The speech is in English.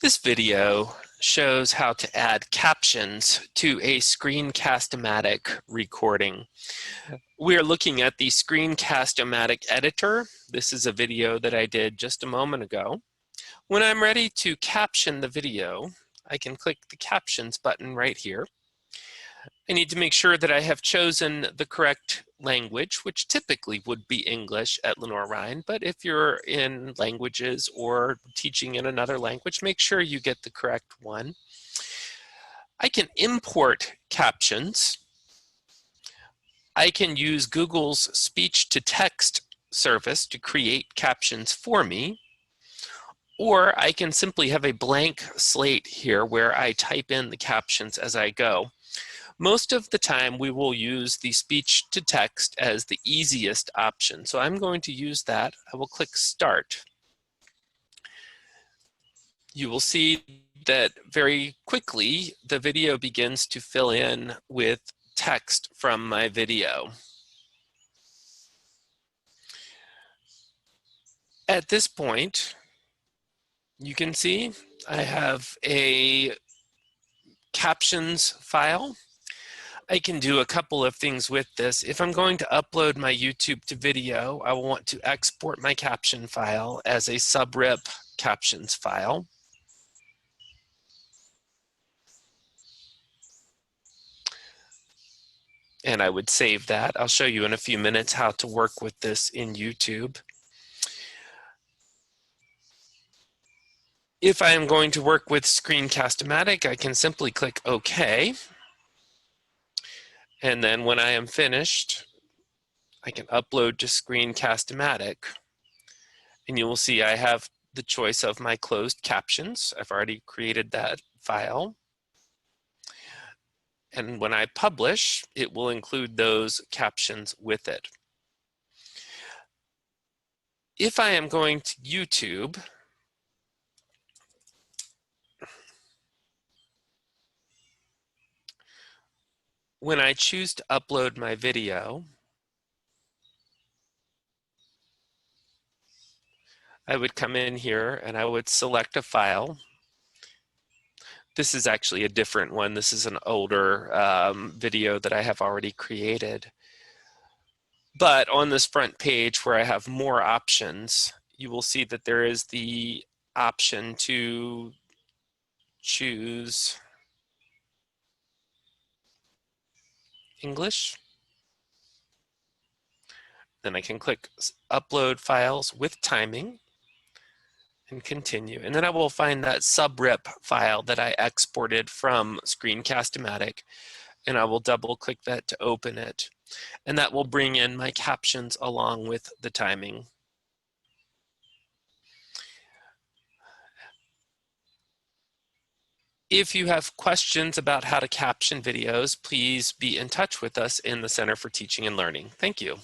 This video shows how to add captions to a Screencast-O-Matic recording. We are looking at the Screencast-O-Matic editor. This is a video that I did just a moment ago. When I'm ready to caption the video, I can click the Captions button right here. I need to make sure that I have chosen the correct language, which typically would be English at Lenoir-Rhyne, but if you're in languages or teaching in another language, make sure you get the correct one. I can import captions. I can use Google's speech-to-text service to create captions for me, or I can simply have a blank slate here where I type in the captions as I go. Most of the time we will use the speech to text as the easiest option. So I'm going to use that. I will click Start. You will see that very quickly the video begins to fill in with text from my video. At this point, you can see I have a captions file. I can do a couple of things with this. If I'm going to upload my YouTube to video, I will want to export my caption file as a subrip captions file. And I would save that. I'll show you in a few minutes how to work with this in YouTube. If I am going to work with Screencast-O-Matic, I can simply click OK. And then when I am finished, I can upload to Screencast-O-Matic. And you will see I have the choice of my closed captions. I've already created that file. And when I publish, it will include those captions with it. If I am going to YouTube, when I choose to upload my video, I would come in here and I would select a file. This is actually a different one. This is an older video that I have already created. But on this front page where I have more options, you will see that there is the option to choose English. Then I can click Upload Files with Timing and continue. And then I will find that subrip file that I exported from Screencast-O-Matic, and I will double click that to open it. And that will bring in my captions along with the timing. If you have questions about how to caption videos, please be in touch with us in the Center for Teaching and Learning. Thank you.